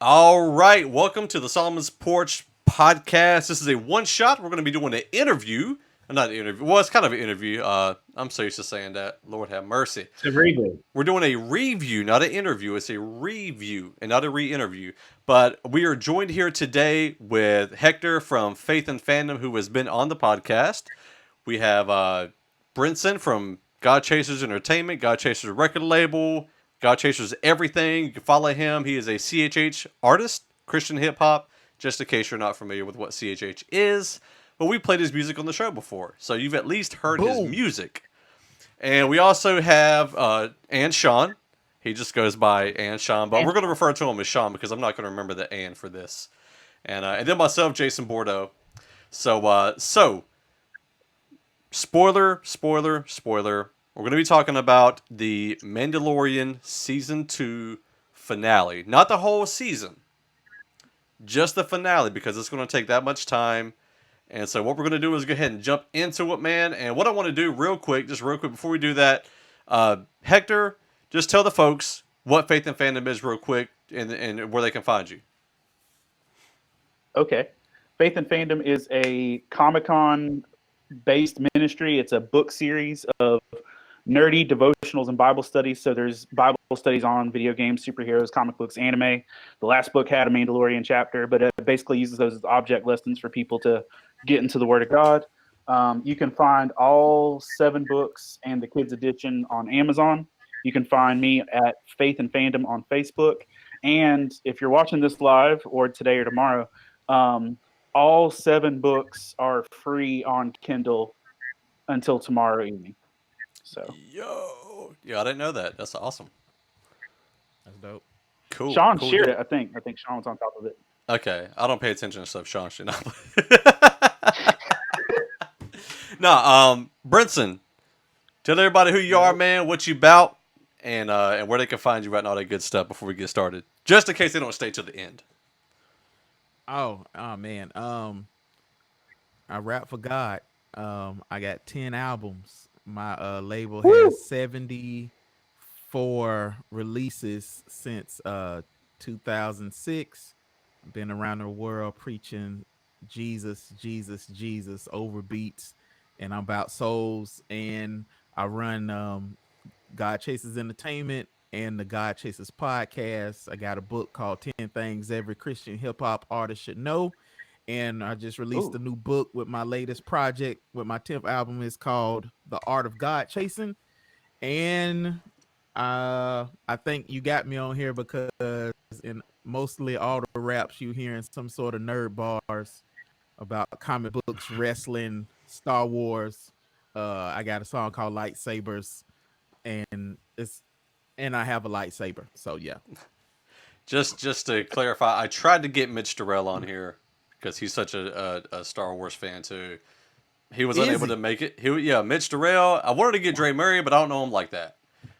All right, welcome to the Solomon's Porch podcast. This is a one shot. We're going to be doing an interview. Not an interview. Well, it's kind of an interview. I'm so used to saying that. Lord have mercy. It's a reboot. We're doing a review, not an interview. It's a review and not a re-interview. But we are joined here today with Hector from Faith and Fandom, who has been on the podcast. We have Brinson from God Chasers Entertainment, God Chasers record label, God Chasers everything. You can follow him. He is a CHH artist, Christian hip hop. Just in case you're not familiar with what CHH is, but we played his music on the show before, so you've at least heard his Boom. music. And we also have Ann Sean. He just goes by Ann Sean, but we're going to refer to him as Sean because I'm not going to remember the Ann for this. And then myself, Jason Bordeaux. So spoiler. We're going to be talking about the Mandalorian Season 2 finale. Not the whole season, just the finale, because it's going to take that much time. And so what we're going to do is go ahead and jump into it, man. And what I want to do real quick before we do that, Hector, just tell the folks what Faith and Fandom is real quick and where they can find you. Okay. Faith and Fandom is a Comic-Con based ministry. It's a book series of nerdy devotionals and Bible studies. So there's Bible studies on video games, superheroes, comic books, anime. The last book had a Mandalorian chapter, but it basically uses those as object lessons for people to get into the Word of God. You can find all 7 books and the kids edition on Amazon. You can find me at Faith and Fandom on Facebook. And if you're watching this live or today or tomorrow, all 7 books are free on Kindle until tomorrow evening. So Yeah, I didn't know that. That's awesome. That's dope. Cool. Sean cool. shared it, I think. I think Sean was on top of it. Okay, I don't pay attention to stuff Sean should not. No, Brinson, tell everybody who you are, man, what you about, and where they can find you and all that good stuff before we get started. Just in case they don't stay till the end. Oh man. I rap for God. I got 10 albums. My label has 74 releases since 2006. Been around the world preaching Jesus, Jesus, Jesus over beats, and I'm about souls. And I run God Chasers Entertainment and the God Chasers podcast. I got a book called 10 Things Every Christian Hip Hop Artist Should Know. And I just released a new book with my latest project with my 10th album. Is called The Art of God Chasing. And I think you got me on here because in mostly all the raps you hearing some sort of nerd bars about comic books, wrestling, Star Wars. I got a song called Lightsabers, and I have a lightsaber. So yeah. Just to clarify, I tried to get Mitch Durrell on here because he's such a Star Wars fan too. He was unable to make it. Mitch Durrell. I wanted to get Dre Murray, but I don't know him like that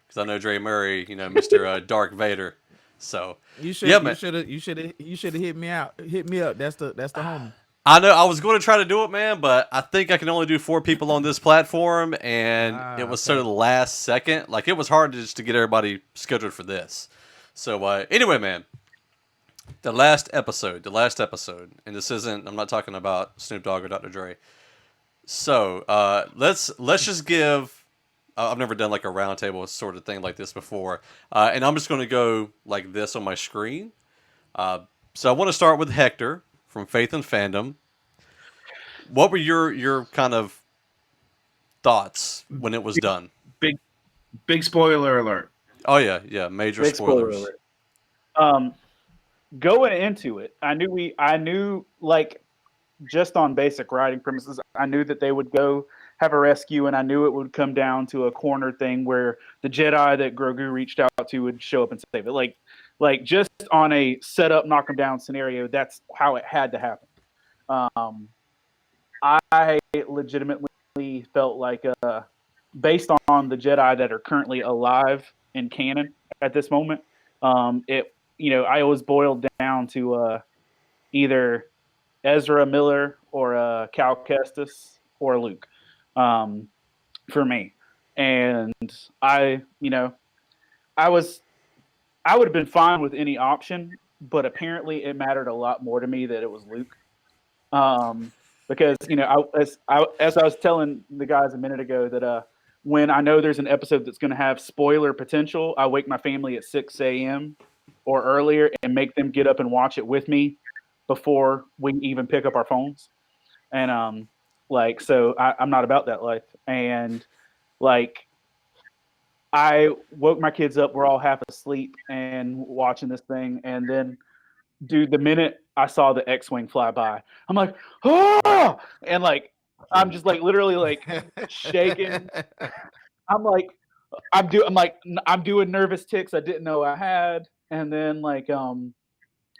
because I know Dre Murray, Mr. Dark Vader. So you should have hit me out. Hit me up. That's the homie. I know I was going to try to do it, man, but I think I can only do 4 people on this platform, and it was sort of the last second. Like, it was hard just to get everybody scheduled for this. So, anyway, man, the last episode, and this isn't, I'm not talking about Snoop Dogg or Dr. Dre. So, let's just give, I've never done like a roundtable sort of thing like this before, and I'm just going to go like this on my screen. So I want to start with Hector from Faith and Fandom. What were your kind of thoughts when it was done? Big spoiler alert. Oh yeah, major Big spoilers. spoiler alert. Going into it, I knew like just on basic writing premises, I knew that they would go have a rescue, and I knew it would come down to a corner thing where the Jedi that Grogu reached out to would show up and save it. Like just on a set up, knock them down scenario, that's how it had to happen. I legitimately felt like, based on the Jedi that are currently alive in canon at this moment, I always boiled down to either Ezra Miller or Cal Kestis or Luke, for me. And I would have been fine with any option, but apparently it mattered a lot more to me that it was Luke. Because as I was telling the guys a minute ago that when I know there's an episode that's going to have spoiler potential, I wake my family at 6 a.m. or earlier and make them get up and watch it with me before we even pick up our phones. And so I'm not about that life. And like, I woke my kids up. We're all half asleep and watching this thing. And then, dude, the minute I saw the X-wing fly by, I'm like, oh! And like, I'm just like literally like shaking. I'm like, I'm doing nervous ticks I didn't know I had. And then then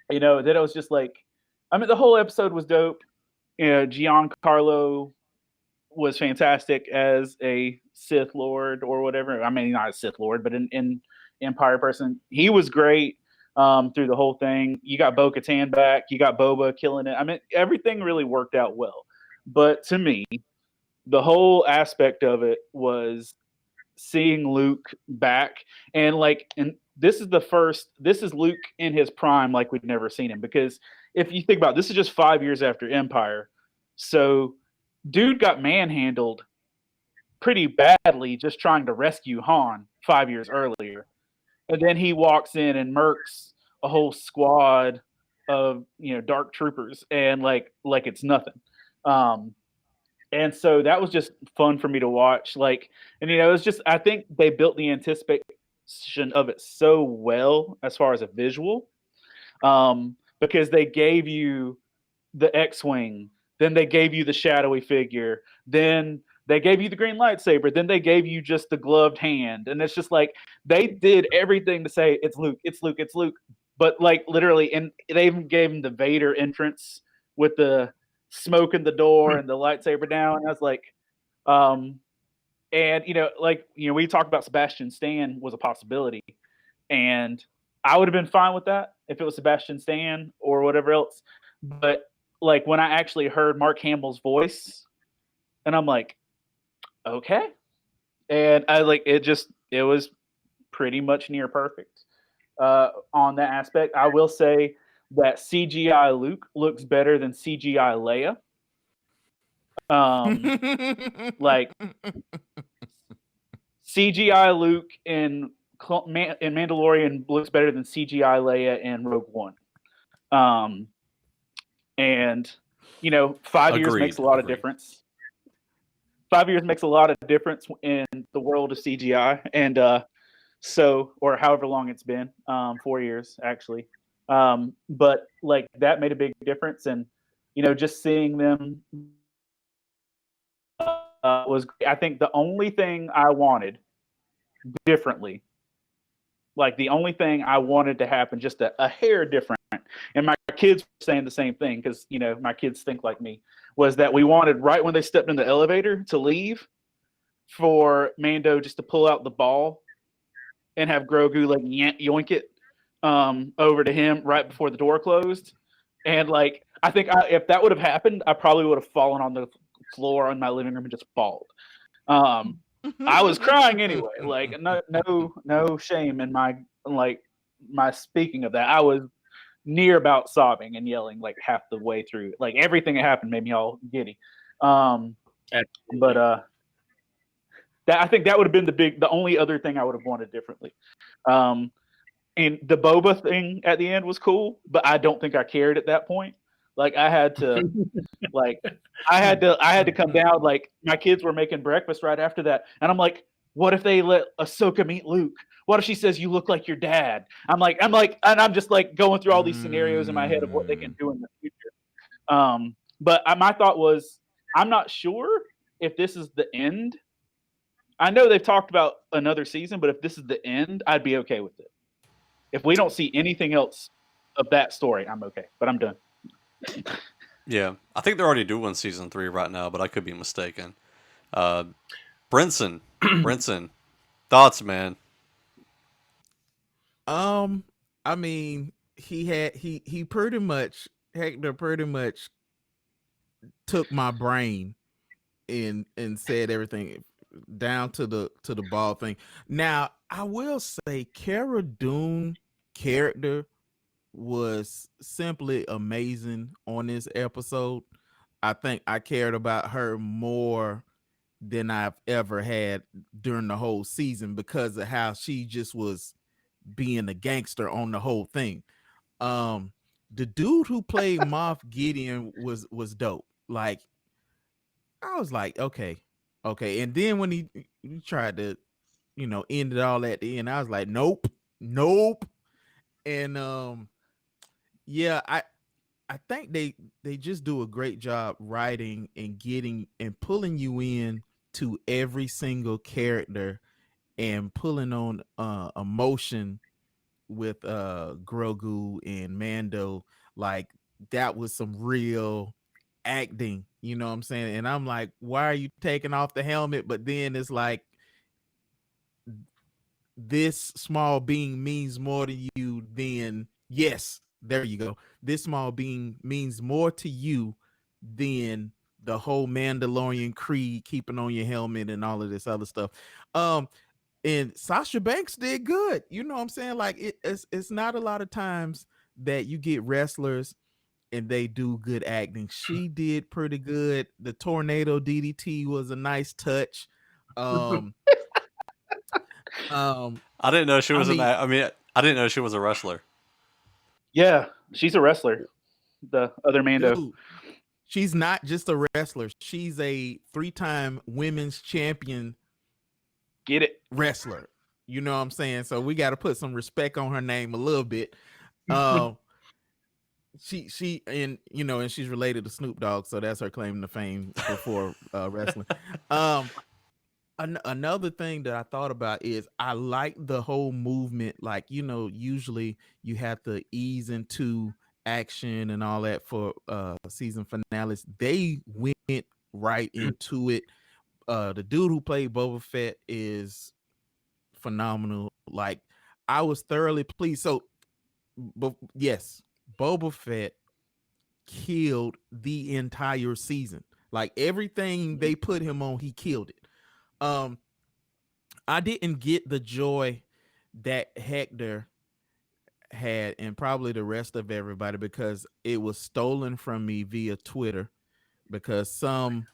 it was just like, I mean, the whole episode was dope. Giancarlo was fantastic as a Sith Lord or whatever. I mean, not a Sith Lord, but in Empire person, he was great through the whole thing. You got Bo-Katan back, you got Boba killing it. I mean, everything really worked out well. But to me, the whole aspect of it was seeing Luke back, and this is Luke in his prime, like we'd never seen him. Because if you think about it, this is just 5 years after Empire, so dude got manhandled pretty badly just trying to rescue Han 5 years earlier. And then he walks in and murks a whole squad of dark troopers and like it's nothing. And so that was just fun for me to watch. And it was just, I think they built the anticipation of it so well as far as a visual, because they gave you the X-wing, then they gave you the shadowy figure, then they gave you the green lightsaber, then they gave you just the gloved hand, and it's just like they did everything to say it's Luke, it's Luke, it's Luke. But like literally, and they even gave him the Vader entrance with the smoke in the door and the lightsaber down. And I was like, and we talked about Sebastian Stan was a possibility, and I would have been fine with that if it was Sebastian Stan or whatever else. But like when I actually heard Mark Hamill's voice, and I'm like, okay. And I it was pretty much near perfect on that aspect. I will say that CGI Luke looks better than CGI Leia. Like CGI Luke in Mandalorian looks better than CGI Leia in Rogue One. And 5 years makes a lot of difference. 5 years makes a lot of difference in the world of CGI, and or however long it's been, 4 years actually. But like that made a big difference, and just seeing them was. I think the only thing I wanted differently, like the only thing I wanted to happen just a hair different, and my kids were saying the same thing because my kids think like me, was that we wanted right when they stepped in the elevator to leave for Mando just to pull out the ball and have Grogu like yoink it over to him right before the door closed. And like I think if that would have happened, I probably would have fallen on the floor in my living room and just bawled. I was crying anyway. Like no shame in my speaking of that. I was near about sobbing and yelling like half the way through. Like everything that happened made me all giddy. But that I think that would have been the only other thing I would have wanted differently. And the Boba thing at the end was cool, but I don't think I cared at that point. Like I had to come down. Like my kids were making breakfast right after that, and I'm like, what if they let Ahsoka meet Luke? What if she says you look like your dad? I'm like, and I'm just like going through all these scenarios in my head of what they can do in the future. But my thought was, I'm not sure if this is the end. I know they've talked about another season, but if this is the end, I'd be okay with it. If we don't see anything else of that story, I'm okay. But I'm done. Yeah, I think they're already doing season 3 right now, but I could be mistaken. Brinson, thoughts, man? I mean, he pretty much Hector pretty much took my brain and said everything down to the ball thing. Now, I will say Cara Dune character was simply amazing on this episode. I think I cared about her more than I've ever had during the whole season because of how she just was being a gangster on the whole thing. Um, the dude who played Moff Gideon was dope. Like I was like, okay, okay. And then when he tried to, end it all at the end, I was like, nope, nope. And yeah, I think they just do a great job writing and getting and pulling you in to every single character and pulling on emotion with Grogu and Mando. Like that was some real acting, you know what I'm saying? And I'm like, why are you taking off the helmet? But then it's like this small being means more to you than, yes, there you go. This small being means more to you than the whole Mandalorian creed, keeping on your helmet and all of this other stuff. And Sasha Banks did good. You know what I'm saying? Like it's not a lot of times that you get wrestlers and they do good acting. She did pretty good. The tornado DDT was a nice touch. Um, I didn't know she I was mean, I didn't know she was a wrestler. Yeah, she's a wrestler. The other Mando. dude, she's not just a wrestler. She's a 3-time women's champion Get it? wrestler. You know what I'm saying? So we got to put some respect on her name a little bit. Um, she and and she's related to Snoop Dogg, so that's her claim to fame before wrestling. Another thing that I thought about is I like the whole movement. Like, usually you have to ease into action and all that for season finales. They went right into it. The dude who played Boba Fett is phenomenal. Like, I was thoroughly pleased. So, but yes, Boba Fett killed the entire season. Like everything they put him on, he killed it. I didn't get the joy that Hector had and probably the rest of everybody because it was stolen from me via Twitter because some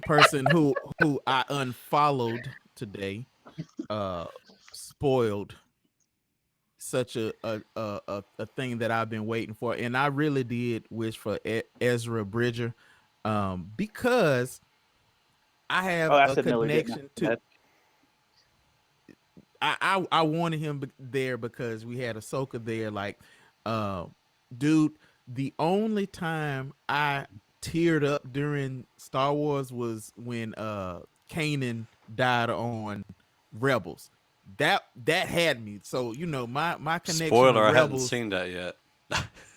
person who I unfollowed today spoiled such a thing that I've been waiting for, and I really did wish for Ezra Bridger because I have a Acid Miller didn't connection have to that. I wanted him there because we had Ahsoka there. Like, dude, the only time I teared up during Star Wars was when Kanan died on Rebels. That had me. So my connection Spoiler: to I haven't Rebels. seen that yet.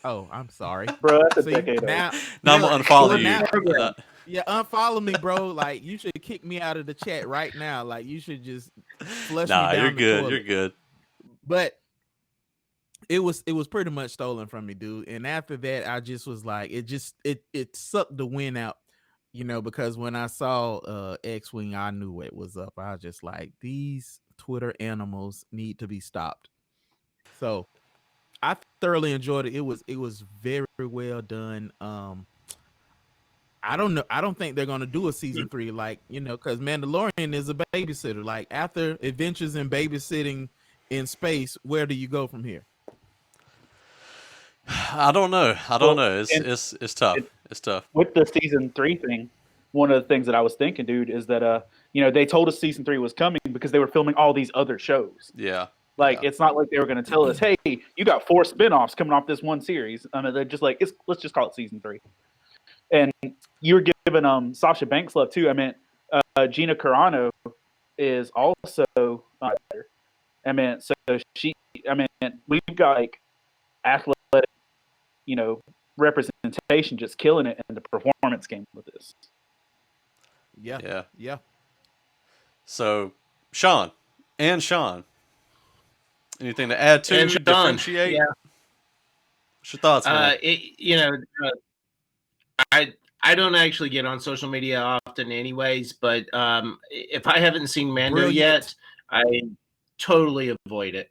Oh, I'm sorry, Bro, that's a See, decade old. now Now I'm gonna unfollow you. now, yeah, unfollow me, bro. Like you should kick me out of the chat right now. Like you should just flush me Nah, down you're the good. toilet. You're good. But it was pretty much stolen from me, dude. And after that, I just was like, it sucked the wind out, because when I saw X-Wing, I knew it was up. I was just like, these Twitter animals need to be stopped. So I thoroughly enjoyed it. It was very well done. I don't know. I don't think they're gonna do a season 3, like because Mandalorian is a babysitter. Like after adventures in babysitting in space, where do you go from here? I don't know. I don't Well, know. and It's tough. It's tough. with the season 3 thing, one of the things that I was thinking, dude, is that they told us season 3 was coming because they were filming all these other shows. Yeah. Like Yeah. it's not like they were going to tell us, "Hey, you got 4 spin-offs coming off this one series." I mean, they're just like, let's just call it season 3. And you were giving Sasha Banks love too. I mean, Gina Carano is also there. I mean, so we've got like athletic, representation just killing it in the performance game with this. Yeah, Yeah. yeah. So, Sean, anything to add to And Sean, differentiate? yeah. What's your thoughts, man? I don't actually get on social media often, anyways. But if I haven't seen Mando Brilliant. yet, I totally avoid it.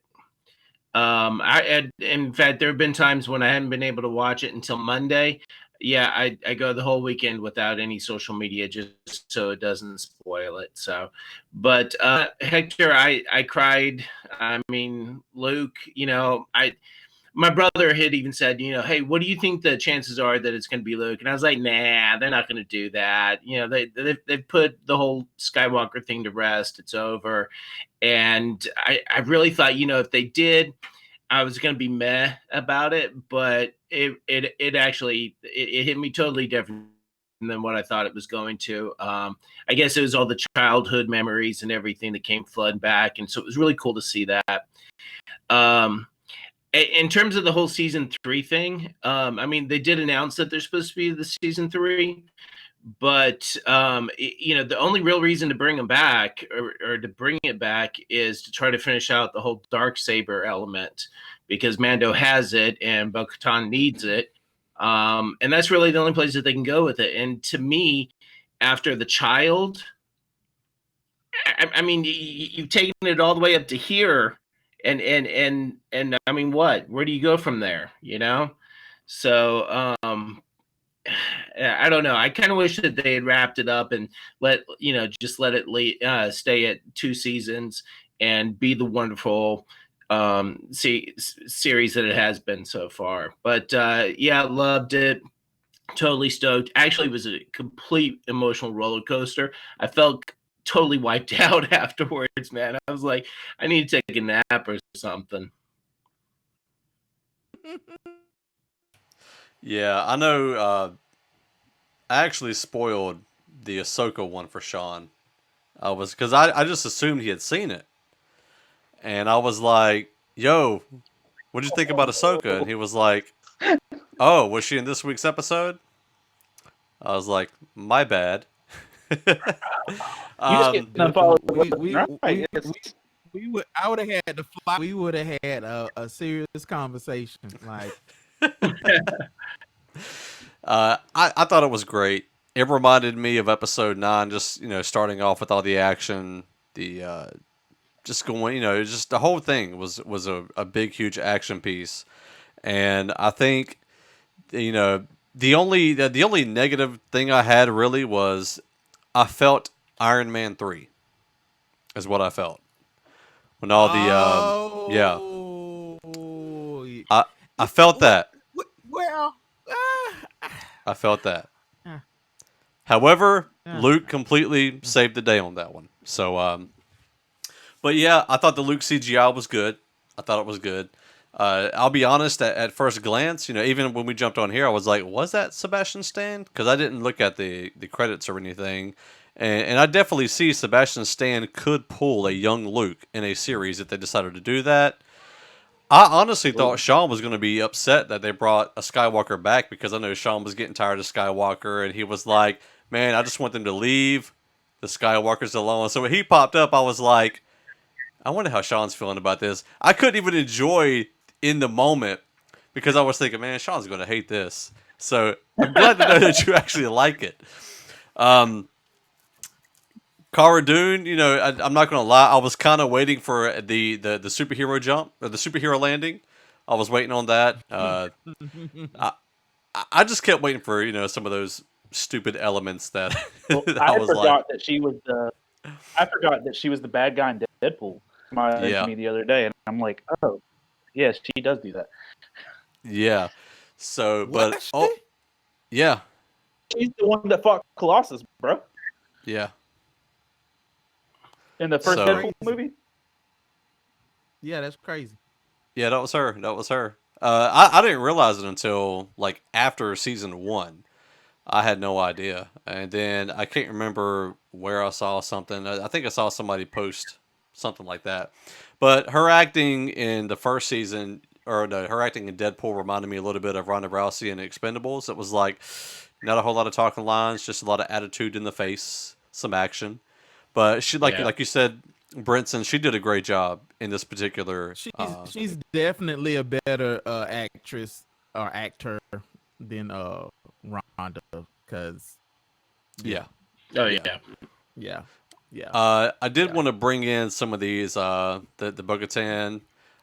In fact, there have been times when I haven't been able to watch it until Monday. Yeah, I go the whole weekend without any social media just so it doesn't spoil it. So, but Hector, I cried. I mean, Luke, my brother had even said, hey, what do you think the chances are that it's going to be Luke? And I was like, nah, they're not going to do that. They've put the whole Skywalker thing to rest. It's over. And I really thought, if they did, I was going to be meh about it, but it actually it hit me totally different than what I thought it was going to. I guess it was all the childhood memories and everything that came flooding back, and so it was really cool to see that. In terms of the whole season 3 thing, I mean, they did announce that there's supposed to be the season 3, but the only real reason to bring them back or to bring it back is to try to finish out the whole dark saber element, because Mando has it and Bo-Katan needs it, and that's really the only place that they can go with it. And to me, after the child, I mean, you've taken it all the way up to here, and I mean, where do you go from there? So I don't know. I kind of wish that they had wrapped it up and just let it stay at 2 seasons and be the wonderful series that it has been so far. But yeah, loved it. Totally stoked. Actually, it was a complete emotional roller coaster. I felt totally wiped out afterwards, man. I was like, I need to take a nap or something. Yeah, I know. I actually spoiled the Ahsoka one for Sean. Because I just assumed he had seen it, and I was like, "Yo, what'd you think about Ahsoka?" And he was like, "Oh, was she in this week's episode?" I was like, "My bad." You just get unfollowed. I would have had to fly. We would have had a serious conversation. Like, I thought it was great. It reminded me of episode 9, just starting off with all the action, the just going, just the whole thing was a big, huge action piece. And I think, the only negative thing I had really was I felt Iron Man 3 is what I felt when all the yeah, I felt that. Well, I felt that. However, Yeah. Luke completely saved the day on that one. So, but yeah, I thought the Luke CGI was good. I thought it was good. I'll be honest, at first glance, even when we jumped on here, I was like, was that Sebastian Stan? Because I didn't look at the credits or anything. And I definitely see Sebastian Stan could pull a young Luke in a series if they decided to do that. I honestly thought Sean was going to be upset that they brought a Skywalker back, because I know Sean was getting tired of Skywalker, and he was like, man, I just want them to leave the Skywalkers alone. So when he popped up, I was like, I wonder how Sean's feeling about this. I couldn't even enjoy in the moment because I was thinking, man, Sean's going to hate this. So I'm glad to know that you actually like it. Cara Dune, I'm not going to lie. I was kind of waiting for the superhero jump, or the superhero landing. I was waiting on that. I just kept waiting for, some of those stupid elements that, that I was forgot like. that she was the bad guy in Deadpool. Yeah. Me the other day, and I'm like, oh, yes, she does do that. Yeah. So, but Was oh, she? yeah, She's the one that fought Colossus, bro, yeah. in the first So- Deadpool movie. Yeah, that's crazy. Yeah, that was her. That was her. I didn't realize it until like after season 1. I had no idea, and then I can't remember where I saw something. I think I saw somebody post something like that. But her acting in the first season, or no, her acting in Deadpool reminded me a little bit of Ronda Rousey in Expendables. It was like not a whole lot of talking lines, just a lot of attitude in the face, some action. But she, like you said, Brinson, she did a great job in this particular. She's definitely a better actress or actor than Rhonda, because Yeah. Oh Yeah. yeah. yeah. I did want to bring in some of these, the Bo-Katan.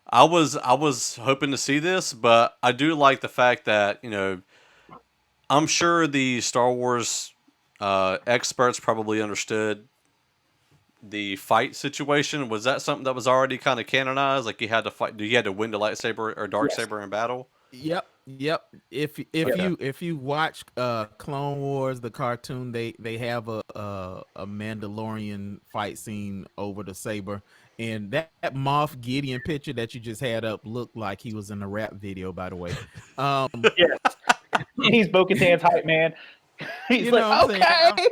I was hoping to see this, but I do like the fact that I'm sure the Star Wars experts probably understood the fight situation. Was that something that was already kind of canonized? Like you had to fight, you had to win the lightsaber or dark Yes. saber in battle. Yep. If Okay. you watch Clone Wars, the cartoon, they have a Mandalorian fight scene over the saber, and that Moff Gideon picture that you just had up looked like he was in a rap video. By the way, Yes. He's Bo-Katan's hype man. He's you like, know what I'm saying? okay.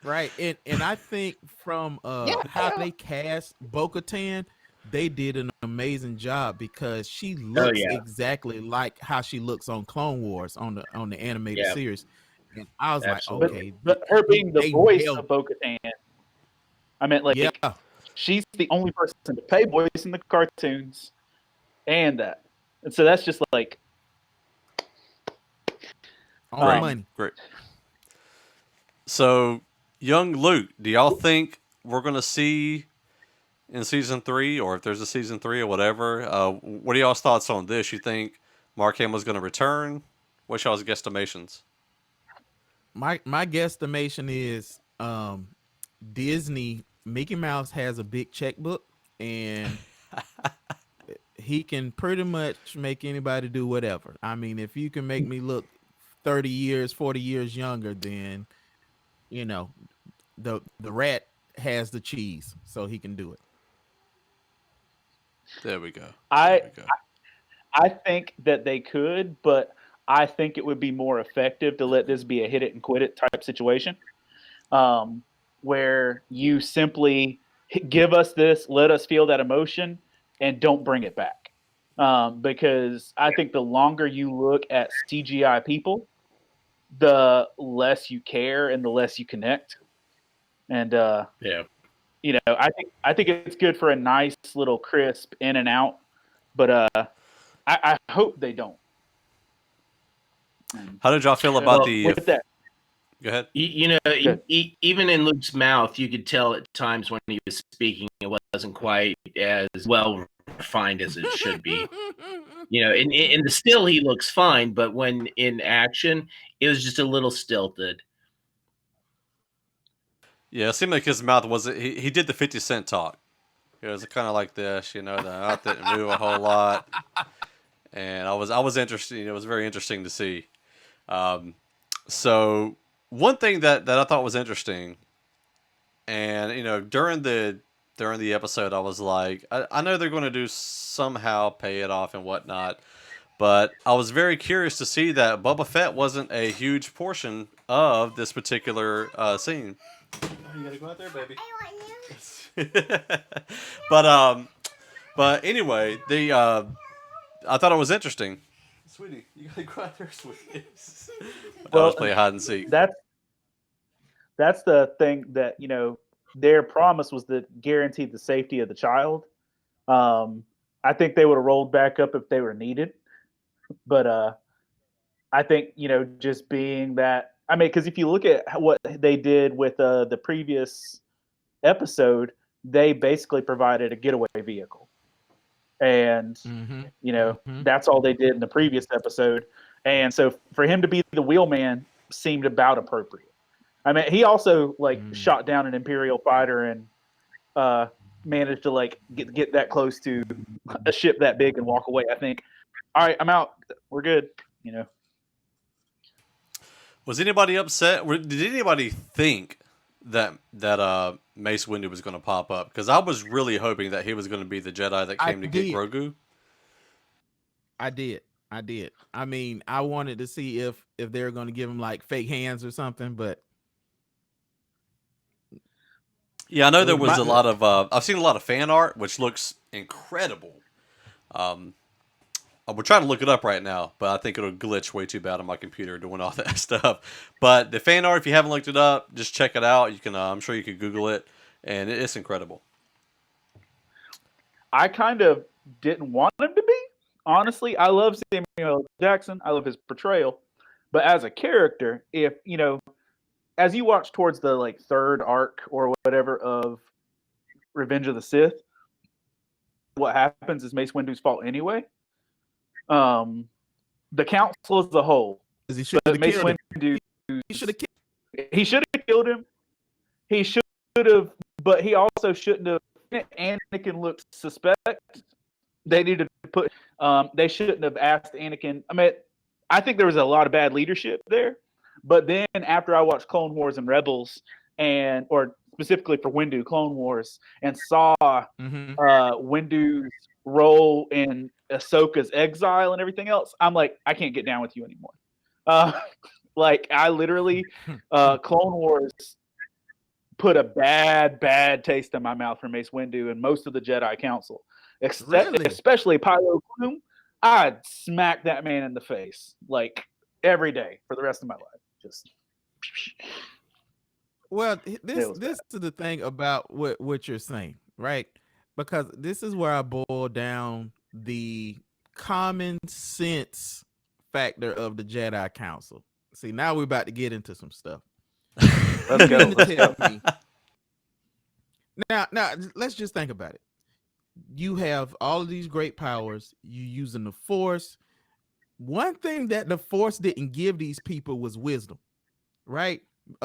Right. And I think from how they cast Bo-Katan, they did an amazing job because she looks yeah. exactly like how she looks on Clone Wars on the animated Yeah. series. And I was Absolutely. like, okay, But her being the they voice nailed. of Bo-Katan, I meant like Yeah. she's the only person to pay voice in the cartoons, and that, and so that's just like On the money. Great. So, young Luke, do y'all think we're gonna see in season 3, or if there's a season 3 or whatever? What are y'all's thoughts on this? You think Mark Hamill's gonna return? What's y'all's guesstimations? My guesstimation is Disney, Mickey Mouse has a big checkbook, and he can pretty much make anybody do whatever. I mean, if you can make me look 30 years, 40 years younger, then the rat has the cheese, so he can do it. There we go. I think that they could, but I think it would be more effective to let this be a hit it and quit it type situation, where you simply give us this, let us feel that emotion, and don't bring it back. Because I think the longer you look at CGI people, the less you care and the less you connect. And Yeah. I think it's good for a nice little crisp in and out, but I hope they don't. How did y'all feel about Well, the? With that, Go ahead. Even in Luke's mouth, you could tell at times when he was speaking, it wasn't quite as well refined as it should be. In the still, he looks fine, but when in action, it was just a little stilted. Yeah, it seemed like his mouth wasn't. He did the 50 Cent talk. It was kind of like this, the mouth didn't move a whole lot, and I was interested. It was very interesting to see. So one thing that I thought was interesting, and during the episode, I was like, I know they're going to do somehow pay it off and whatnot, but I was very curious to see that Boba Fett wasn't a huge portion of this particular scene. Oh, you gotta go out there, baby. I want you. But anyway, I thought it was interesting. Sweetie, you gotta go out there, sweetie. I was playing hide and seek. That's the thing that their promise was to guarantee the safety of the child. I think they would have rolled back up if they were needed, but I think just being that, I mean, because if you look at what they did with the previous episode, they basically provided a getaway vehicle, and that's all they did in the previous episode, and so for him to be the wheelman seemed about appropriate. I mean, he also shot down an Imperial fighter and managed to get that close to a ship that big and walk away. I think, all right, I'm out. We're good. Was anybody upset? Did anybody think that Mace Windu was going to pop up? Because I was really hoping that he was going to be the Jedi that came to get Grogu. I did. I mean, I wanted to see if they're going to give him fake hands or something, but yeah, I know there was a lot of. I've seen a lot of fan art, which looks incredible. We're trying to look it up right now, but I think it'll glitch way too bad on my computer doing all that stuff. But the fan art, if you haven't looked it up, just check it out. You can, I'm sure you could Google it, and it's incredible. I kind of didn't want him to be. Honestly, I love Samuel L. Jackson. I love his portrayal, but as a character, if as you watch towards the third arc or whatever of Revenge of the Sith, what happens is Mace Windu's fault anyway. The council as a whole. Because he should But have Mace killed him. Windu, He should have killed he should have killed him. He should have, but he also shouldn't have. Anakin looked suspect. They needed to put. They shouldn't have asked Anakin. I mean, I think there was a lot of bad leadership there. But then after I watched Clone Wars and Rebels, or specifically for Windu, Clone Wars, and saw Windu's role in Ahsoka's exile and everything else, I'm like, I can't get down with you anymore. Like I literally, Clone Wars put a bad taste in my mouth for Mace Windu and most of the Jedi Council, especially Pylo Bloom. I'd smack that man in the face like every day for the rest of my life. Just well, this is the thing about what you're saying, right? Because this is where I boil down the common sense factor of the Jedi Council. See, now we're about to get into some stuff. Let's go. Now, let's just think about it. You have all of these great powers. You using the Force. One thing that the Force didn't give these people was wisdom, right?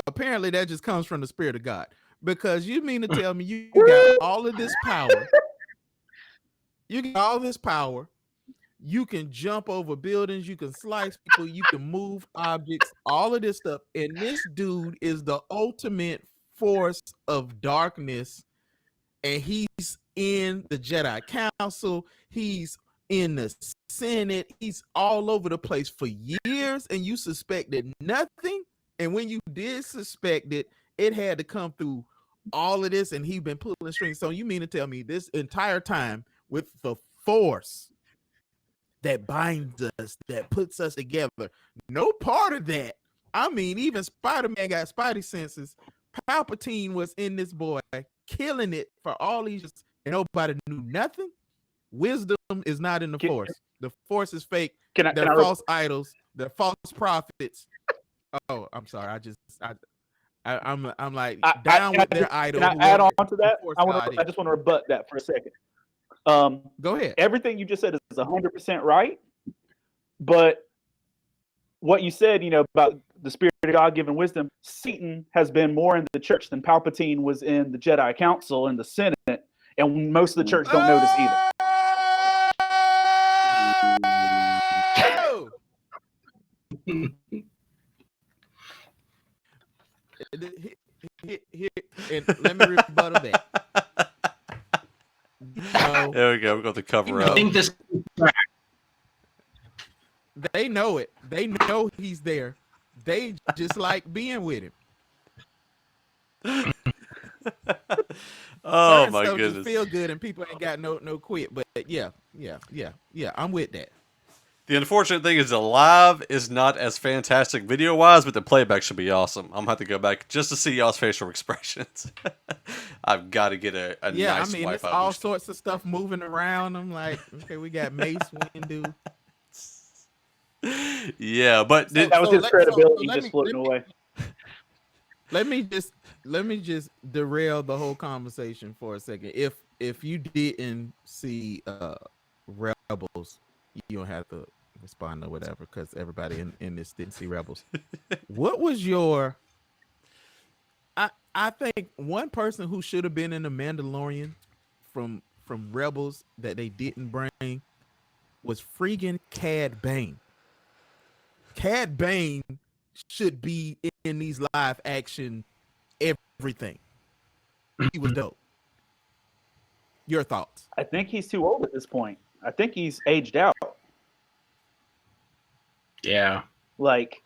Apparently, that just comes from the Spirit of God. Because you mean to tell me you got all of this power? You got all this power. You can jump over buildings. You can slice people. You can move objects. All of this stuff. And this dude is the ultimate force of darkness. And he's in the Jedi Council. He's in the Senate. He's all over the place for years. And you suspected nothing. And when you did suspect it, it had to come through all of this. And he's been pulling strings. So you mean to tell me this entire time with the Force that binds us, that puts us together, no part of that. I mean, even Spider-Man got Spidey senses. Palpatine was in this boy, killing it for all these years, and nobody knew nothing. Wisdom is not in the Force. The Force is fake. They're false idols. They're false prophets. Oh, I'm sorry. I'm like down with their idol. Can I add on to that? I just want to rebut that for a second. Go ahead. Everything you just said is 100% right, but what you said, about the Spirit of God giving wisdom, Satan has been more in the church than Palpatine was in the Jedi Council and the Senate, and most of the church don't know this either. And let me rebuttal that. There we go. We're going to cover up. I think this. They know it. They know he's there. They just like being with him. Oh certain my stuff goodness! Just feel good, and people ain't got no quit. But yeah. I'm with that. The unfortunate thing is the live is not as fantastic video wise, but the playback should be awesome. I'm gonna have to go back just to see y'all's facial expressions. I've got to get a nice I mean, Wi-Fi it's all booster. sorts of stuff moving around. I'm like, okay, we got Mace Windu. Yeah, but That was his credibility just floating away. Let me just derail the whole conversation for a second. If you didn't see Rebels, you don't have to respond or whatever, because everybody in this didn't see Rebels. What was your? I think one person who should have been in the Mandalorian from Rebels that they didn't bring was freaking Cad Bane. Cad Bane should be in these live action everything. He was dope. Your thoughts? I think he's too old at this point. I think he's aged out. Yeah. Like,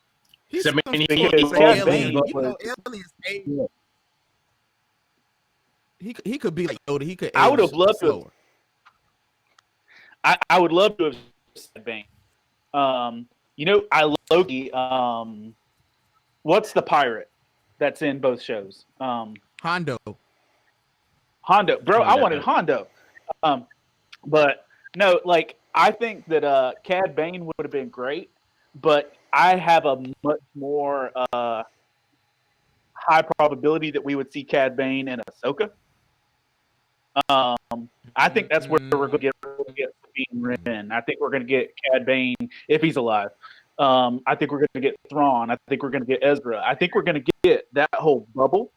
he's I mean, alien. Aliens age. Yeah. He could be like Yoda. He could. I would have loved to. I would love to have said Bane. I Loki. What's the pirate that's in both shows? Hondo, bro. I wanted Hondo. But no, like I think that Cad Bane would have been great, but I have a much more high probability that we would see Cad Bane and Ahsoka. I think that's where we're going to get Sabine Wren. I think we're going to get Cad Bane if he's alive. I think we're going to get Thrawn. I think we're going to get Ezra. I think we're going to get that whole bubble.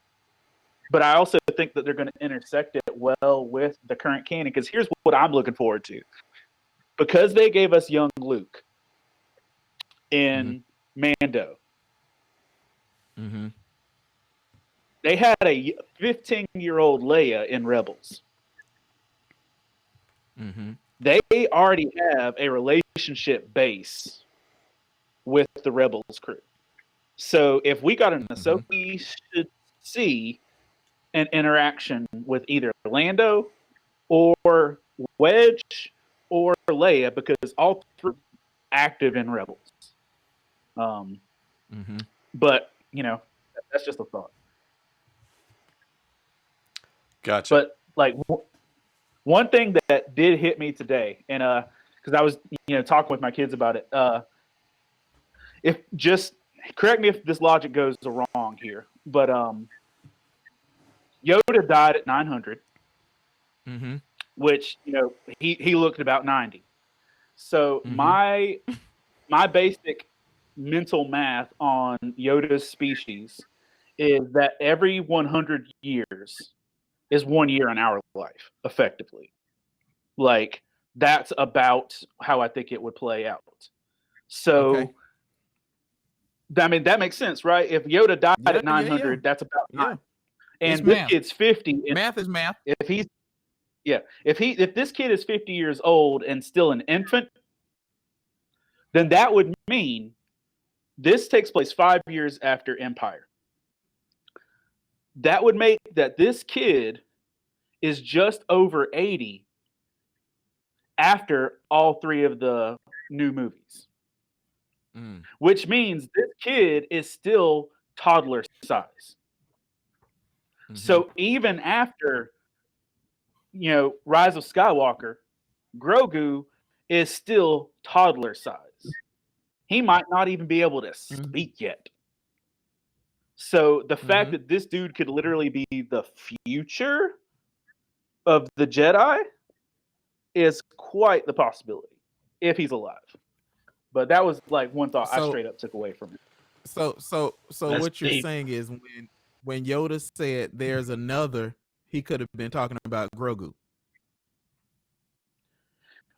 But I also think that they're going to intersect it well with the current canon. Because here's what I'm looking forward to. Because they gave us young Luke in Mando. They had a 15-year-old Leia in Rebels. They already have a relationship base with the Rebels crew. So if we got an Ahsoka, we should see an interaction with either Lando or Wedge or Leia, because all three are active in Rebels. But, you know, that's just a thought. Gotcha. But, like, one thing that did hit me today, and because I was, you know, talking with my kids about it, if just correct me if this logic goes wrong here, but Yoda died at 900, which, you know, he looked about 90. So my basic mental math on Yoda's species is that every 100 years is 1 year in our life, effectively. Like, that's about how I think it would play out. So, I mean, that makes sense, right? If Yoda died at 900, that's about 9. And this kid's 50. Math is math. If this kid is 50 years old and still an infant, then that would mean this takes place 5 years after Empire. That would make that this kid is just over 80 after all three of the new movies. Which means this kid is still toddler size. So even after, you know, Rise of Skywalker, Grogu is still toddler size. He might not even be able to speak yet. So the fact that this dude could literally be the future of the Jedi is quite the possibility if he's alive. But that was like one thought I straight up took away from it. So what you're saying is when Yoda said there's another, he could have been talking about Grogu.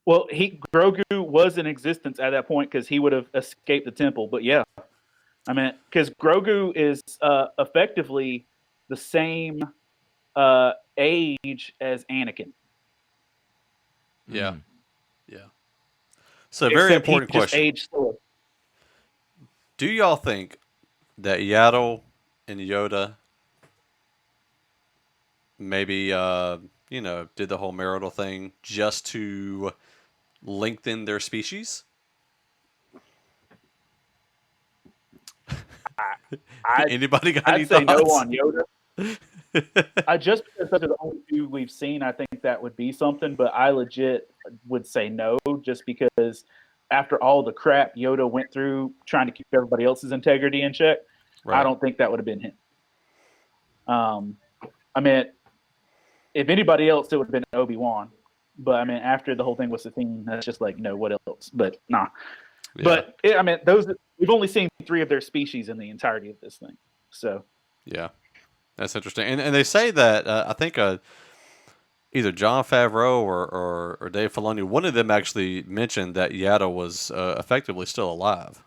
Well, Grogu was in existence at that point because he would have escaped the temple. But yeah, I mean, because Grogu is effectively the same age as Anakin. Yeah. So, very important question. Age slower. Do y'all think that Yaddle and Yoda maybe, did the whole marital thing just to lengthen their species? Anybody got any thoughts? I'd say no on Yoda. Just because those are the only two we've seen, I think that would be something. But I legit would say no, just because after all the crap Yoda went through trying to keep everybody else's integrity in check, I don't think that would have been him. I mean, if anybody else, it would have been Obi-Wan. But I mean, after the whole thing with Satine, that's just like, no, what else? But nah. Yeah. But we've only seen 3 of their species in the entirety of this thing. So yeah, that's interesting. And they say that I think either Jon Favreau or Dave Filoni, one of them actually mentioned that Yaddle was effectively still alive.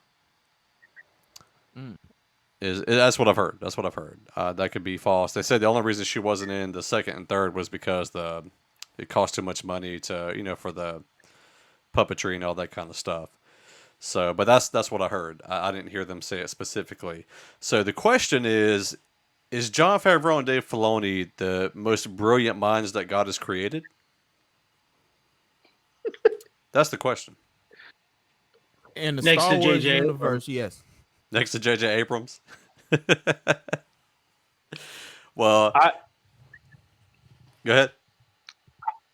That's what I've heard. That could be false. They said the only reason she wasn't in the second and third was because it cost too much money to for the puppetry and all that kind of stuff. So, but that's what I heard. I didn't hear them say it specifically. So the question is Jon Favreau and Dave Filoni the most brilliant minds that God has created? That's the question. In the Star Wars universe, yes. Next to J.J. Abrams? Well, go ahead.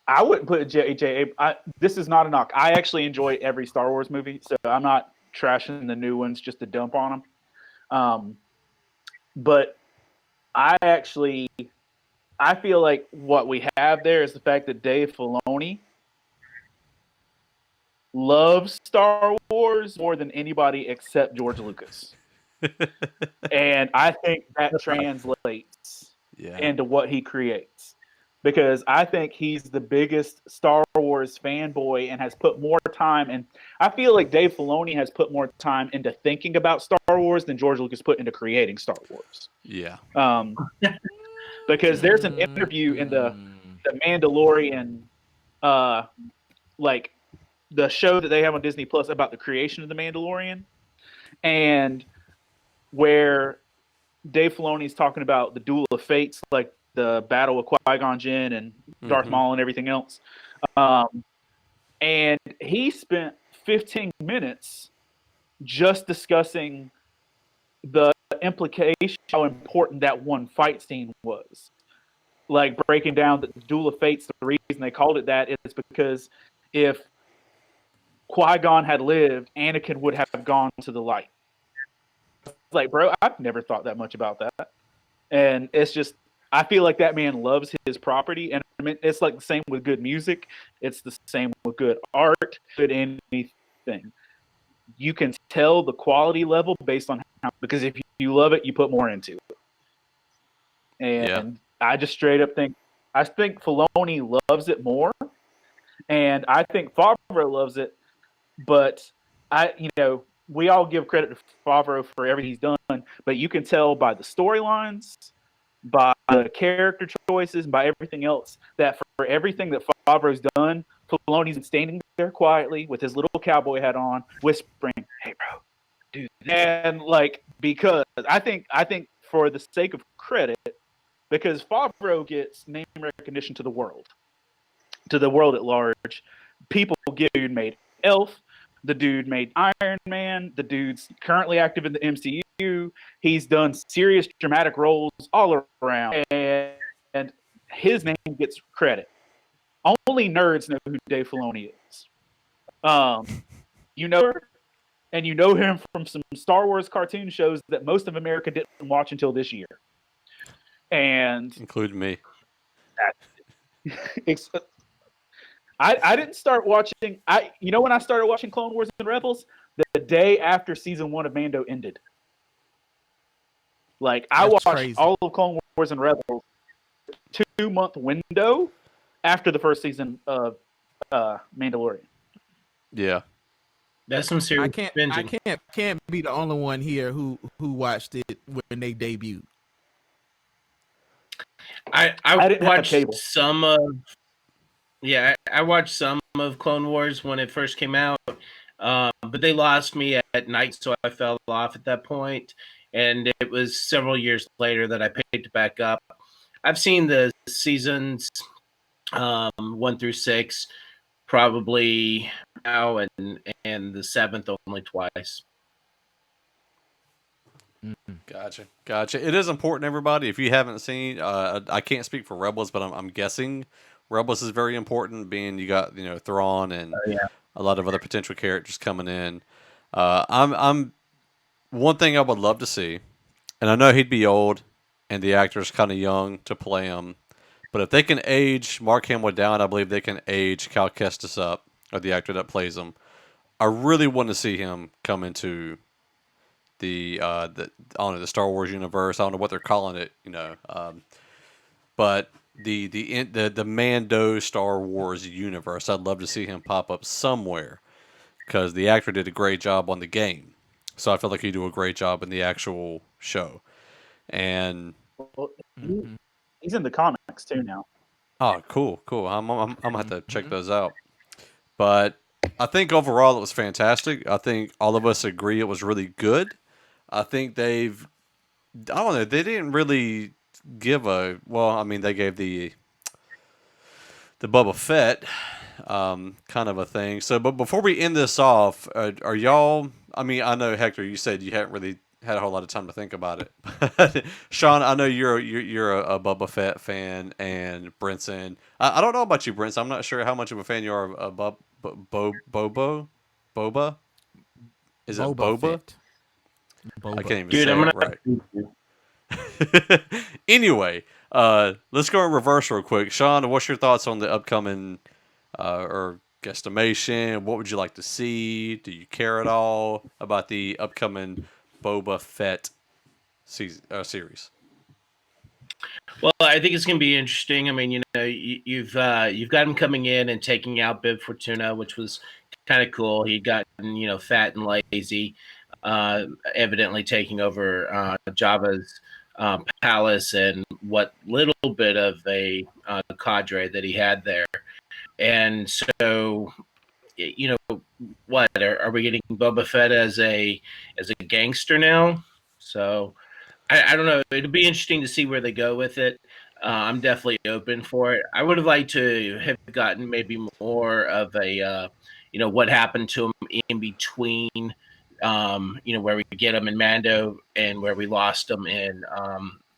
I wouldn't put J.J. This is not a knock. I actually enjoy every Star Wars movie, so I'm not trashing the new ones just to dump on them. But I I feel like what we have there is the fact that Dave Filoni loves Star Wars more than anybody except George Lucas. And I think that translates into what he creates. Because I think he's the biggest Star Wars fanboy and has put more time, and I feel like Dave Filoni has put more time into thinking about Star Wars than George Lucas put into creating Star Wars. Yeah. Because there's an interview in the Mandalorian, like the show that they have on Disney Plus about the creation of the Mandalorian, and where Dave Filoni's talking about the Duel of Fates, like the battle with Qui-Gon Jinn and Darth Maul and everything else. And he spent 15 minutes just discussing the implication, how important that one fight scene was. Like breaking down the Duel of Fates, the reason they called it that is because if Qui-Gon had lived, Anakin would have gone to the light. Like, bro, I've never thought that much about that. And it's just, I feel like that man loves his property. And I mean, it's like the same with good music. It's the same with good art, good anything. You can tell the quality level based on how, because if you love it, you put more into it. And I just straight up think, I think Filoni loves it more. And I think Favreau loves it. But we all give credit to Favreau for everything he's done, but you can tell by the storylines, by the character choices, by everything else, that for everything that Favreau's done, Filoni's been standing there quietly with his little cowboy hat on, whispering, "Hey, bro, do this." And because I think for the sake of credit, because Favreau gets name recognition to the world at large. People give dude made Elf. The dude made Iron Man. The dude's currently active in the MCU. He's done serious dramatic roles all around. And his name gets credit. Only nerds know who Dave Filoni is. You know her, and you know him from some Star Wars cartoon shows that most of America didn't watch until this year. And including me. I didn't start watching. When I started watching Clone Wars and Rebels, the day after season 1 of Mando ended. Like I watched all of Clone Wars and Rebels 2-month window after the first season of Mandalorian. Yeah, that's some serious. I can't be the only one here who watched it when they debuted. I watched some of. Yeah, I watched some of Clone Wars when it first came out, but they lost me at night, so I fell off at that point. And it was several years later that I picked back up. I've seen the seasons 1 through 6 probably now, and the 7th only twice. Gotcha. It is important, everybody. If you haven't seen, I can't speak for Rebels, but I'm guessing Rebels is very important, being you got Thrawn and a lot of other potential characters coming in. I'm one thing I would love to see, and I know he'd be old, and the actor's kind of young to play him, but if they can age Mark Hamill down, I believe they can age Cal Kestis up, or the actor that plays him. I really want to see him come into the Star Wars universe. I don't know what they're calling it, but the Mando Star Wars universe. I'd love to see him pop up somewhere, because the actor did a great job on the game, so I feel like he'd do a great job in the actual show. And he's in the comics too now. Oh, cool. I'm gonna have to check those out. But I think overall it was fantastic. I think all of us agree it was really good. I think I don't know, they didn't really give they gave the Boba Fett kind of a thing. So, but before we end this off, are y'all? I mean, I know Hector, you said you hadn't really had a whole lot of time to think about it. Sean, I know you're a Boba Fett fan, and Brinson. I don't know about you, Brinson. I'm not sure how much of a fan you are of Boba. Is it Boba? Boba. I can't even say it right. Anyway, let's go in reverse real quick. Sean, what's your thoughts on the upcoming or guesstimation? What would you like to see? Do you care at all about the upcoming Boba Fett series? Well, I think it's going to be interesting. I mean, you've got him coming in and taking out Bib Fortuna, which was kind of cool. He'd gotten fat and lazy, evidently taking over Jabba's palace and what little bit of a cadre that he had there. And so, what are we getting Boba Fett as a gangster now? So I don't know. It'll be interesting to see where they go with it. I'm definitely open for it. I would have liked to have gotten maybe more of a, what happened to him in between, where we get him in Mando and where we lost him in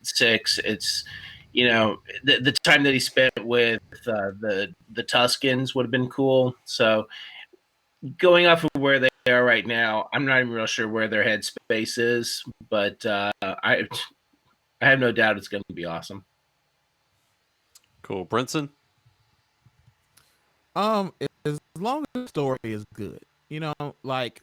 6. It's, the time that he spent with the Tuscans would have been cool. So going off of where they are right now, I'm not even real sure where their headspace is, but I have no doubt it's going to be awesome. Cool, Brinson. As long as the story is good, like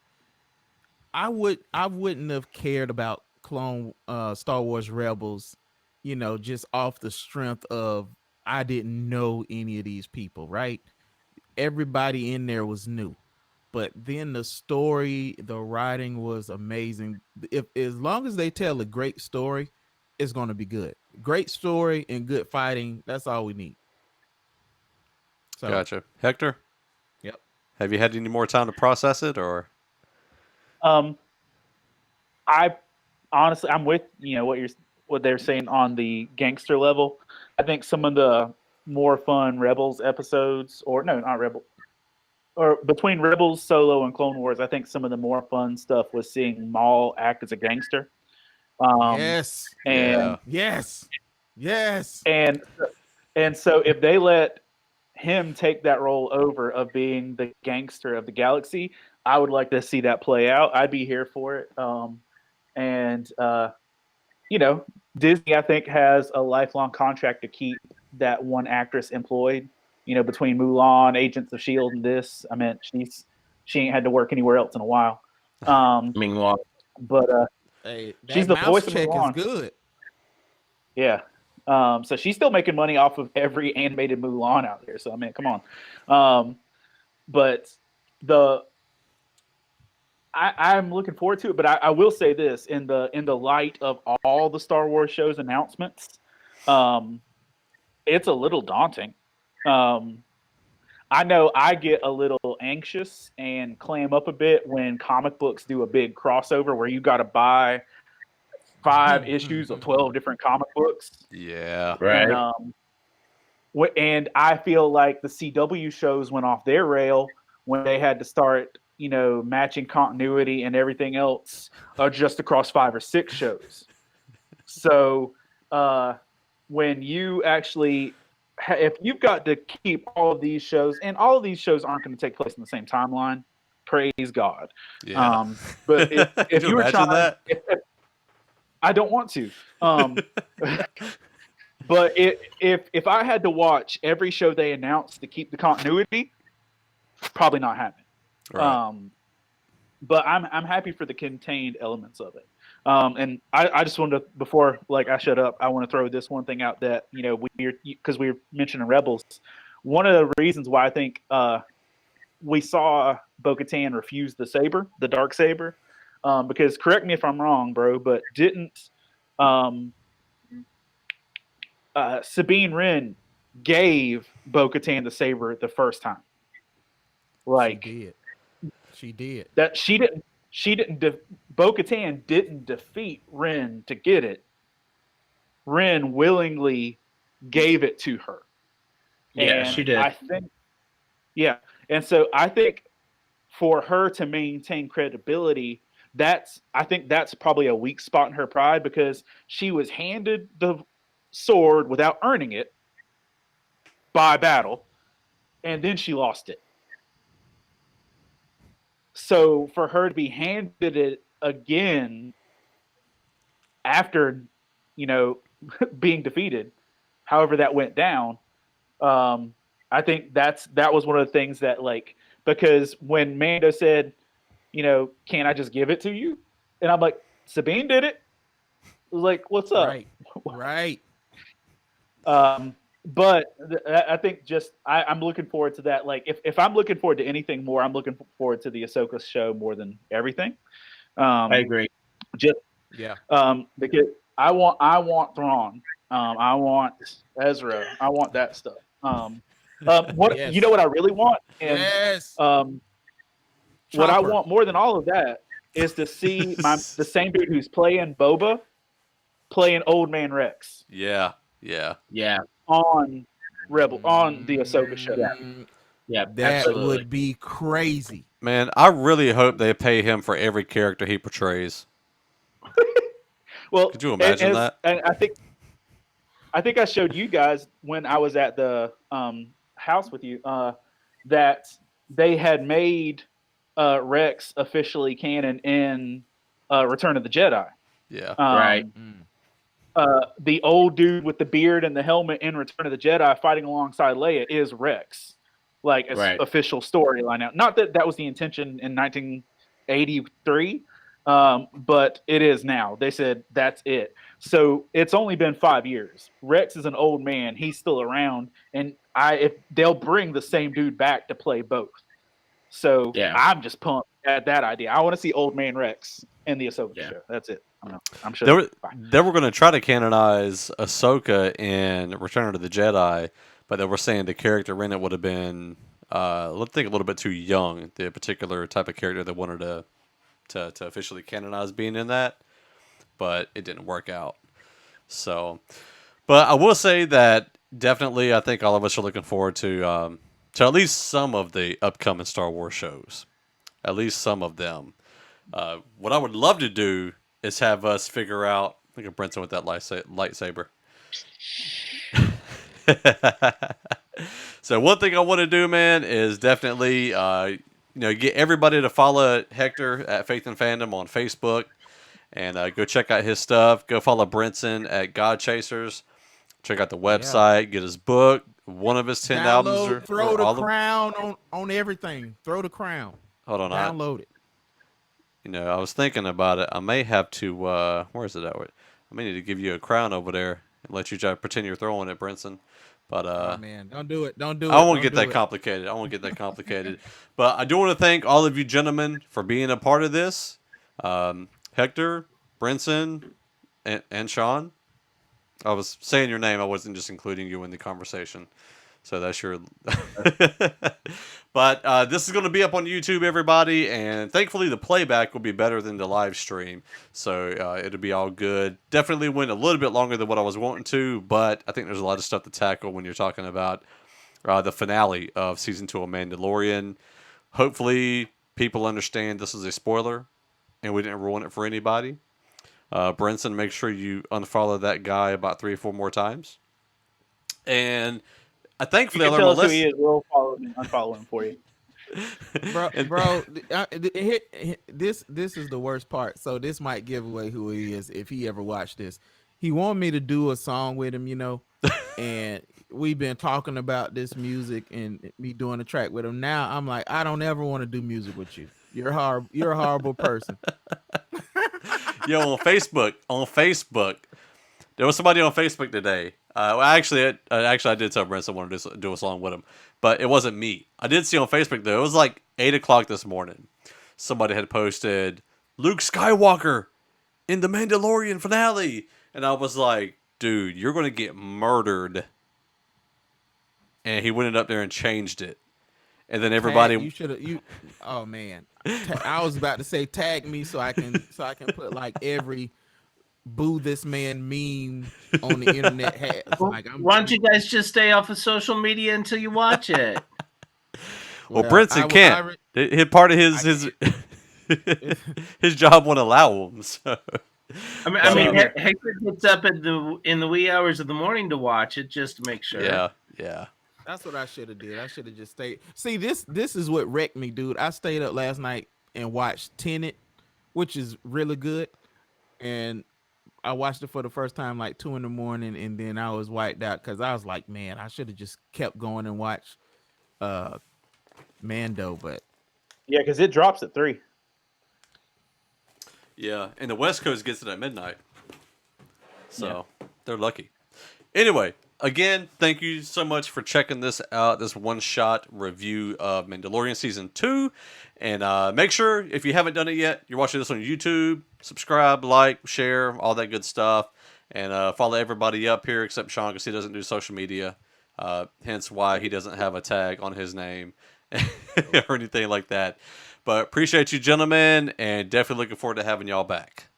I wouldn't have cared about Star Wars Rebels, just off the strength of I didn't know any of these people, right? Everybody in there was new. But then the story, the writing was amazing. If as long as they tell a great story, it's going to be good. Great story and good fighting, that's all we need. So, Gotcha. Hector? Yep. Have you had any more time to process it, or? I honestly, I'm with what they're saying on the gangster level. I think some of the more fun Rebels episodes, or no, not Rebel, or between Rebels, Solo, and Clone Wars, I think some of the more fun stuff was seeing Maul act as a gangster. Yes. And yes. Yes. And so if they let him take that role over of being the gangster of the galaxy, I would like to see that play out. I'd be here for it. Disney, I think, has a lifelong contract to keep that one actress employed. Between Mulan, Agents of S.H.I.E.L.D., and this, I mean, she ain't had to work anywhere else in a while. Meanwhile, But hey, she's the voice of check Mulan. is good. Yeah. So she's still making money off of every animated Mulan out there. So I mean, come on. But I'm looking forward to it. But I will say this in the light of all the Star Wars shows announcements, it's a little daunting. I know I get a little anxious and clam up a bit when comic books do a big crossover where you got to buy 5 issues of 12 different comic books. Yeah. right. And I feel like the CW shows went off their rail when they had to start, matching continuity and everything else just across 5 or 6 shows. So when you actually, if you've got to keep all of these shows, and all of these shows aren't going to take place in the same timeline, praise God. Yeah. But if you were trying that? I don't want to. But if I had to watch every show they announced to keep the continuity, probably not happening. Right. But I'm happy for the contained elements of it. And I just wanted to, before I shut up, I want to throw this one thing out that because we were mentioning Rebels. One of the reasons why I think we saw Bo-Katan refuse the dark saber, because correct me if I'm wrong, bro, but didn't Sabine Wren gave Bo-Katan the saber the first time? She did. That she didn't. Bo-Katan didn't defeat Wren to get it. Wren willingly gave it to her. Yeah, And she did. And so I think for her to maintain credibility, I think that's probably a weak spot in her pride, because she was handed the sword without earning it by battle, and then she lost it. So for her to be handed it again after, being defeated. However that went down. I think that was one of the things that, like, because when Mando said, "Can't I just give it to you?" And I'm like, Sabine did it. I was like, what's up? Right. But I think I'm looking forward to that. Like, if I'm looking forward to anything more, I'm looking forward to the Ahsoka show more than everything. I agree. Because I want Thrawn. I want Ezra. I want that stuff. Yes. You know what I really want? And Yes. what I want more than all of that is to see the same dude who's playing Boba playing Old Man Rex. Yeah. On the Ahsoka show. Yeah, that absolutely. would be crazy. Man, I really hope they pay him for every character he portrays. Well, could you imagine that? And I think I showed you guys when I was at the house with you that they had made Rex officially canon in Return of the Jedi. Yeah. Right. The old dude with the beard and the helmet in Return of the Jedi fighting alongside Leia is Rex, like official storyline now. Not that was the intention in 1983, but it is now. They said that's it. So it's only been 5 years. Rex is an old man. He's still around, and if they'll bring the same dude back to play both. So I'm just pumped at that idea. I want to see Old Man Rex in the Ahsoka show. That's it. I'm sure they were going to try to canonize Ahsoka in Return of the Jedi, but they were saying the character in it would have been, I think, a little bit too young. The particular type of character they wanted to officially canonize being in that, but it didn't work out. So, but I will say that definitely, I think all of us are looking forward to at least some of the upcoming Star Wars shows, at least some of them. What I would love to do is have us figure out. Look at Brinson with that lightsaber. So one thing I want to do, man, is definitely get everybody to follow Hector at Faith and Fandom on Facebook, and go check out his stuff. Go follow Brinson at God Chasers. Check out the website. Get his book. One of his 10 albums. Throw the crown on everything. Throw the crown. Hold on. Download it. I was thinking about it. I may have to. Where is it at? I may need to give you a crown over there and let you try to pretend you're throwing it, Brinson. But oh, man, don't do it. Don't do it. I won't get that complicated. But I do want to thank all of you gentlemen for being a part of this. Hector, Brinson, and Sean. I was saying your name. I wasn't just including you in the conversation. So that's your. But this is going to be up on YouTube, everybody, and thankfully the playback will be better than the live stream, so it'll be all good. Definitely went a little bit longer than what I was wanting to, but I think there's a lot of stuff to tackle when you're talking about the finale of season 2 of Mandalorian. Hopefully, people understand this is a spoiler, and we didn't ruin it for anybody. Brinson, make sure you unfollow that guy about 3 or 4 more times, and. Thankfully, you can tell us who he is. We'll follow him and unfollow him for you, bro. This is the worst part. So this might give away who he is if he ever watched this. He wanted me to do a song with him, and we've been talking about this music and me doing a track with him. Now I'm like, I don't ever want to do music with you. You're horrible. You're a horrible person. Yo, on Facebook, there was somebody on Facebook today. Actually, I did tell Brinson I wanted to do a song with him, but it wasn't me. I did see on Facebook though. It was like 8 o'clock this morning. Somebody had posted Luke Skywalker in the Mandalorian finale, and I was like, "Dude, you're gonna get murdered." And he went up there and changed it, and then everybody. You should have. Oh man, I was about to say tag me so I can put like every. Boo this man meme on the internet has. Why don't you guys just stay off of social media until you watch it? Well, Brinson can't. Part of his his job won't allow him. So. I mean, Hector gets up in the wee hours of the morning to watch it just to make sure. Yeah. That's what I should have did. I should have just stayed. See, this is what wrecked me, dude. I stayed up last night and watched Tenet, which is really good, and I watched it for the first time like 2 a.m, and then I was wiped out because I was like, man, I should have just kept going and watched Mando, but Yeah, because it drops at 3. Yeah, and the West Coast gets it at midnight. So they're lucky. Anyway, again, thank you so much for checking this out, this one-shot review of Mandalorian Season 2. And make sure, if you haven't done it yet, you're watching this on YouTube, subscribe, like, share, all that good stuff. And follow everybody up here except Sean because he doesn't do social media. Hence why he doesn't have a tag on his name or anything like that. But appreciate you, gentlemen, and definitely looking forward to having y'all back.